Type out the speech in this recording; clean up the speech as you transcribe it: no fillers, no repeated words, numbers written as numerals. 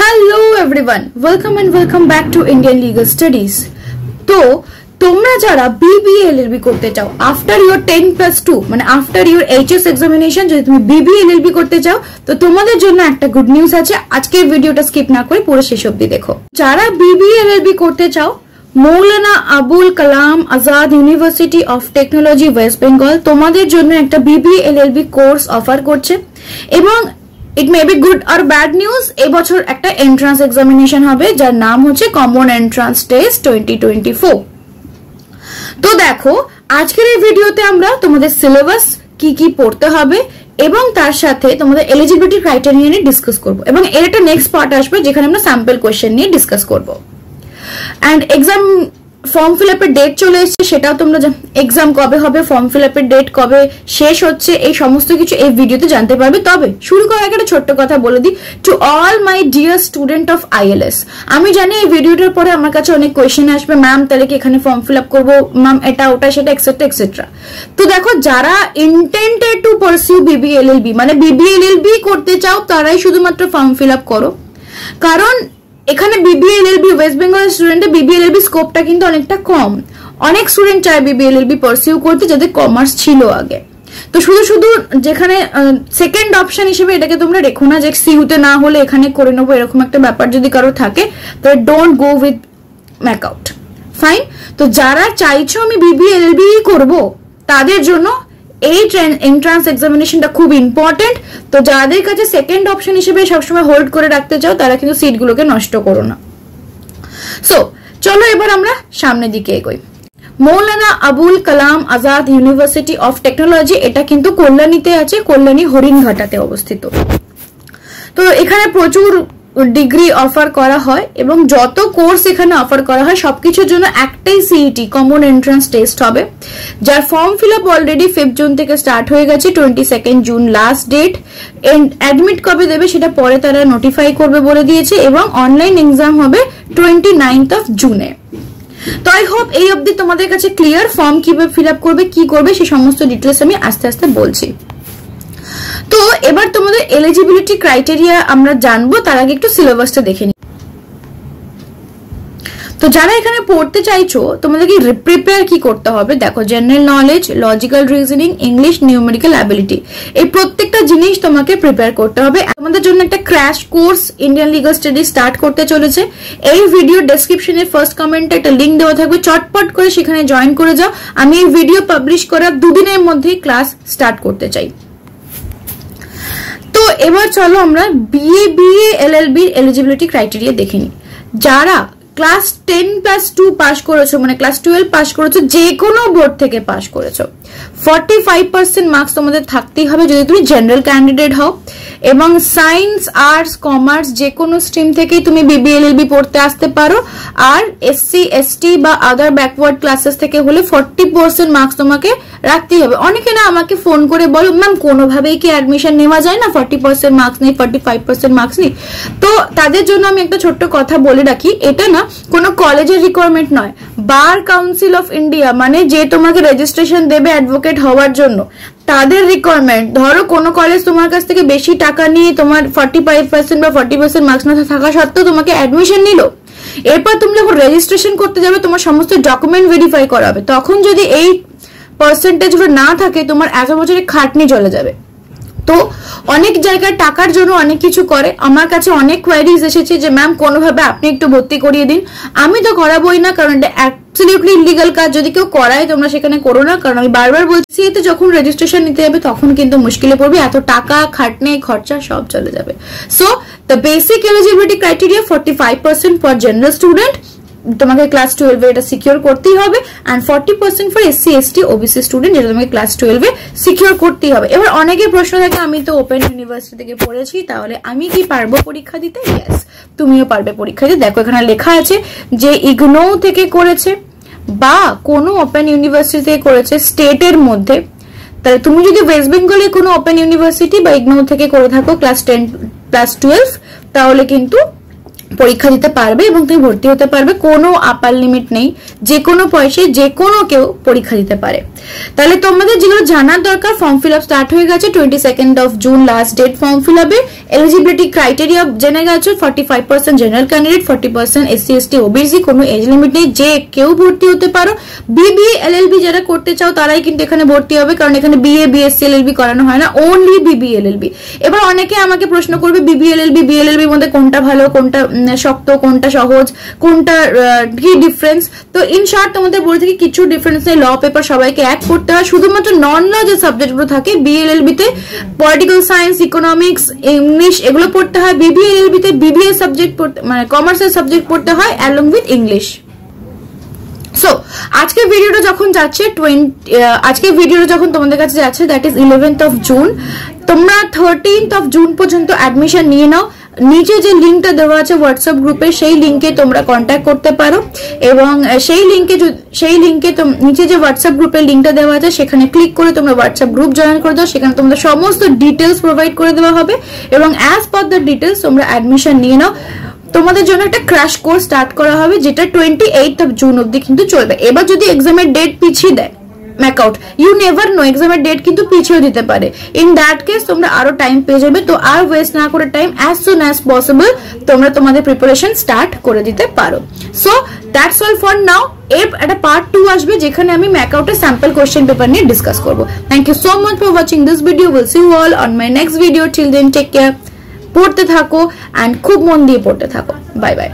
Hello everyone, welcome and welcome back to Indian Legal Studies. তো তোমরা যারা BBA LLB করতে চাও আফটার ইওর 10+2 মানে আফটার ইওর HS এক্সামিনেশন, যদি তুমি BBA LLB করতে চাও তো তোমাদের জন্য একটা গুড নিউজ আছে। আজকের ভিডিওটা স্কিপ না করে পুরো শেষ অবধি দেখো। যারা BBA LLB করতে চাও, Maulana Abul Kalam Azad university of technology West Bengal তোমাদের জন্য একটা BBA LLB কোর্স অফার করছে এবং ইট মে বি গুড আর ব্যাড নিউজ। এবছর একটা এন্ট্রান্স এক্সামিনেশন হবে যার নাম হচ্ছে কমন এন্ট্রান্স টেস্ট 2024। তো দেখো, আজকের এই ভিডিওতে আমরা তোমাদের সিলেবাস কি কি পড়তে হবে এবং তার সাথে তোমাদের এলিজিবিলিটি ক্রাইটেরিয়া নিয়ে ডিসকাস করব এবং এর একটা নেক্সট পার্ট আসবে যেখানে আমরা স্যাম্পল কোয়েশ্চেন নিয়ে ডিসকাস করব। এন্ড এক্সাম ফর্ম ফিল আপের ডেট চলে এসেছে, সেটাও তোমরা এক্সাম কবে হবে, ফর্ম ফিল আপের ডেট কবে শেষ হচ্ছে, এই সমস্ত কিছু এই ভিডিওতে জানতে পারবে। তবে শুরু করার আগে একটা ছোট্ট কথা বলে দিই, to all my dear student of ILS, আমি জানি এই ভিডিওটার পরে আমার কাছে অনেক কোয়েশ্চেন আসবে, ম্যাম তাহলে কি এখানে ফর্ম ফিল আপ করবো, ম্যাম এটা ওটা সেটা এক্সেট্রা এক্সেট্রা। তো দেখো, যারা ইন্টেন্টেড টু পারসিউ BBA LLB মানে BBA LLB করতে চাও তারাই শুধুমাত্র ফর্ম ফিল আপ করো, কারণ এখানে BBA LLB ওয়েস্ট বেঙ্গলের স্টুডেন্টের BBA LLB স্কোপটা কিন্তু অনেকটা কম। অনেক স্টুডেন্ট চায় BBA LLB পারসিউ করতে যাদের কমার্স ছিল আগে। তো শুধু শুধু যেখানে সেকেন্ড অপশন হিসেবে এটাকে তোমরা রেখো না যে সিউতে না হলে এখানে করে নেবো, এরকম একটা ব্যাপার যদি কারো থাকে তাহলে don't go with MAKAUT, fine. তো যারা চাইছো আমি BBA LLB করব তাদের জন্য এই এন্ট্রান্স এক্সামিনেশনটা খুব ইম্পর্টেন্ট। তো যাদের কাছে সেকেন্ড অপশন হিসেবে সবসময় হোল্ড করে রাখতে চাও তারা কিন্তু সিটগুলোকে নষ্ট করো না। সো চলো এবার আমরা সামনের দিকে এগোই। মৌলানা Abul Kalam Azad university of technology, এটা কিন্তু কল্যাণীতে আছে, কল্যাণী হরিণঘাটাতে অবস্থিত। তো এখানে প্রচুর ডিগ্রি অফার করা হয় এবং যত কোর্স এখানে অফার করা হয় সবকিছুর জন্য একটাই CET কমন এন্ট্রান্স টেস্ট হবে, যার form fill up already 5 June থেকে স্টার্ট হয়ে গেছে, 22 জুন লাস্ট ডেট। অ্যাডমিট কবে দেবে সেটা পরে তারা নোটিফাই করবে বলে দিয়েছে এবং অনলাইন এক্সাম হবে 29 জুনে। তো আই হোপ এই অবধি তোমাদের কাছে ক্লিয়ার, ফর্ম কিভাবে ফিল আপ করবে, কি করবে সেই সমস্ত ডিটেলস আমি আস্তে আস্তে বলছি। তো এবার তোমাদের এলিজিবিলিটি ক্রাইটেরিয়া আমরা জানবো, তার আগে একটু সিলেবাসটা দেখে নিই। তো যারা এখানে পড়তে চাইছো তোমাদেরকে প্রিপেয়ার কি করতে হবে, দেখো general knowledge, logical reasoning, English, numerical ability, এই প্রত্যেকটা জিনিস তোমাকে প্রিপেয়ার করতে হবে। আমাদের জন্য একটা crash course Indian legal study start করতে চলেছে। এই ভিডিও ডেসক্রিপশনে ফার্স্ট কমেন্টে একটা লিঙ্ক দেওয়া থাকবে, চটপট করে সেখানে জয়েন করে যাও। আমি এই ভিডিও পাবলিশ করার 2 দিনের মধ্যেই ক্লাস স্টার্ট করতে চাই। তো এবার চলো আমরা BBA LLB এলিজিবিলিটি ক্রাইটেরিয়া দেখে নিই। যারা ক্লাস 10+2 পাস করেছো মানে ক্লাস 12 পাস করেছো, যে কোনো বোর্ড থেকে পাস করেছো, 45% মার্কস তোমাদের থাকতেই হবে যদি তুমি জেনারেল ক্যান্ডিডেট হও, এবং সায়েন্স, আর্টস, কমার্স যে কোনো স্ট্রিম থেকেই তুমি BBA LLB পড়তে আসতে পারো। আর SC ST বা আদার ব্যাকওয়ার্ড ক্লাসেস থেকে হলে 40% মার্কস তোমাকে রাখতেই হবে। অনেকে না আমাকে ফোন করে বলো, ম্যাম কোনোভাবেই কি অ্যাডমিশন নেওয়া যায় না, 40% মার্কস নেই, 45% মার্কস নেই। তো তাদের জন্য আমি একটা ছোট্ট কথা বলে রাখি, এটা না কোনো কলেজের রিকোয়ারমেন্ট নয়, বার কাউন্সিল অফ ইন্ডিয়া মানে যে তোমাকে রেজিস্ট্রেশন দেবে অ্যাডভোকেট হওয়ার জন্য তাদের রিকোয়ারমেন্ট। ধরো কোনো কলেজ তোমার কাছ থেকে বেশি টাকা নিয়ে তোমার 45% বা 40% মার্কস না থাকা সত্ত্বেও তোমাকে অ্যাডমিশন নিল, এরপর তুমি যখন রেজিস্ট্রেশন করতে যাবে তোমার সমস্ত ডকুমেন্ট ভেরিফাই করা হবে, তখন যদি এই পার্সেন্টেজ গুলো না থাকে তোমার এত বছরের খাটনি চলে যাবে। তো অনেক জায়গায় টাকার জন্য অনেক কিছু করে। আমার কাছে অনেক কোয়ারিজ এসেছে যে ম্যাম কোনোভাবে আপনি একটু ভর্তি করিয়ে দিন। আমি তো করাবোই না, কারণ এটা অ্যাবসলিউটলি ইলিগাল কাজ। যদি কেউ করায় তোমরা সেখানে করো না, কারণ আমি বারবার বলছি এতে যখন রেজিস্ট্রেশন নিতে যাবে তখন কিন্তু মুশকিলে পড়বে, এত টাকা খাটনি খরচা সব চলে যাবে। So the basic eligibility criteria 45% for general student, তোমাকে ক্লাস 12 এ এটা সিকিউর করতেই হবে, and 40% for SC ST OBC student, যেটা তোমাকে ক্লাস 12 এ সিকিউর করতেই হবে। এবার অনেকের প্রশ্ন থাকে, আমি তো ওপেন ইউনিভার্সিটি থেকে পড়েছি তাহলে আমি কি পারবো পরীক্ষা দিতে? ইয়েস, তুমিও পারবে পরীক্ষা দিতে। দেখো এখানে লেখা আছে যে ইগনো থেকে করেছে বা কোনো ওপেন ইউনিভার্সিটি থেকে করেছে স্টেটের মধ্যে, তাহলে তুমি যদি ওয়েস্ট বেঙ্গলে কোনো ওপেন ইউনিভার্সিটি বা ইগনো থেকে করে থাকো ক্লাস 10+12 তাহলে কিন্তু পরীক্ষা দিতে পারবে এবং তুমি ভর্তি হতে পারবে, কোনো আপার লিমিট নেই, যে কোনো বয়সে যে কোনো কেউ পরীক্ষা দিতে পারে। তাহলে তোমাদের যেগুলো জানার দরকার, ফর্ম ফিল আপ স্টার্ট হয়ে গেছে 22 June last date form fill আপের। এলিজিবিলিটি ক্রাইটেরিয়া জেনে গেছো, 45% general candidate, 40% SC ST OBC, কোনো এজ লিমিট নেই, যে কেউ ভর্তি হতে পারো। BBA LLB যারা করতে চাও তারাই কিন্তু এখানে ভর্তি হবে, কারণ এখানে BA BSc LLB করানো হয় না, অনলি BBA LLB। এবার অনেকে আমাকে প্রশ্ন করবে BBA LLB BLLB এর মধ্যে কোনটা ভালো, কোনটা শক্ত, কোনটা সহজ, কোনটা কি ডিফারেন্স। তো ইন শর্ট তোমাদের বলে থাকি কিছু ডিফারেন্স নেই, ল পেপার সবাইকে এক করতে হয়, শুধুমাত্র নন ল যে সাবজেক্টগুলো থাকে BLLB তে পলিটিক্যাল সায়েন্স, ইকোনমিক্স, ইংলিশ এগুলো পড়তে হয়, BBA LLB তে BBA সাবজেক্ট পড়তে মানে কমার্সের সাবজেক্ট পড়তে হয় অ্যালং উইথ ইংলিশ। সো আজকে ভিডিওটা যখন যাচ্ছে আজকে ভিডিওটা যখন তোমাদের কাছে যাচ্ছে দ্যাট ইজ 11th জুন, তোমরা 13th জুন পর্যন্ত অ্যাডমিশন নিয়ে নাও। নিচে যে লিঙ্কটা দেওয়া আছে হোয়াটসঅ্যাপ গ্রুপে, সেই লিঙ্কে তোমরা কন্ট্যাক্ট করতে পারো এবং সেই লিঙ্কে নিচে যে হোয়াটসঅ্যাপ গ্রুপের লিঙ্কটা দেওয়া আছে সেখানে ক্লিক করে তোমরা হোয়াটসঅ্যাপ গ্রুপ জয়েন করে দাও, সেখানে তোমাদের সমস্ত ডিটেলস প্রোভাইড করে দেওয়া হবে এবং অ্যাজ পার দ্য ডিটেলস তোমরা অ্যাডমিশন নিয়ে নাও। তোমাদের জন্য একটা ক্র্যাশ কোর্স স্টার্ট করা হবে যেটা 28 জুন অবধি কিন্তু চলবে। এবার যদি এক্সামের ডেট পিছিয়ে দেয় ম্যাকআউট, ইউ নেভার নো, এক্সামের ডেট কিন্তু পিছিয়ে দিতে পারে, ইন দ্যাট কেস তোমরা আরো টাইম পেয়ে যাবে। তো আর ওয়েস্ট না করে time as soon as possible তোমরা তোমাদের প্রিপারেশন স্টার্ট করে দিতে পারো। So that's all for now. এর একটা পার্ট 2 আসবে যেখানে আমি ম্যাকআউটের স্যাম্পল কোশ্চেন পেপার নিয়ে ডিসকাস করবো। Thank you so much for watching this video, will see you all on my next video. Till then take care, পড়তে থাকো অ্যান্ড খুব মন দিয়ে পড়তে থাকো। Bye by.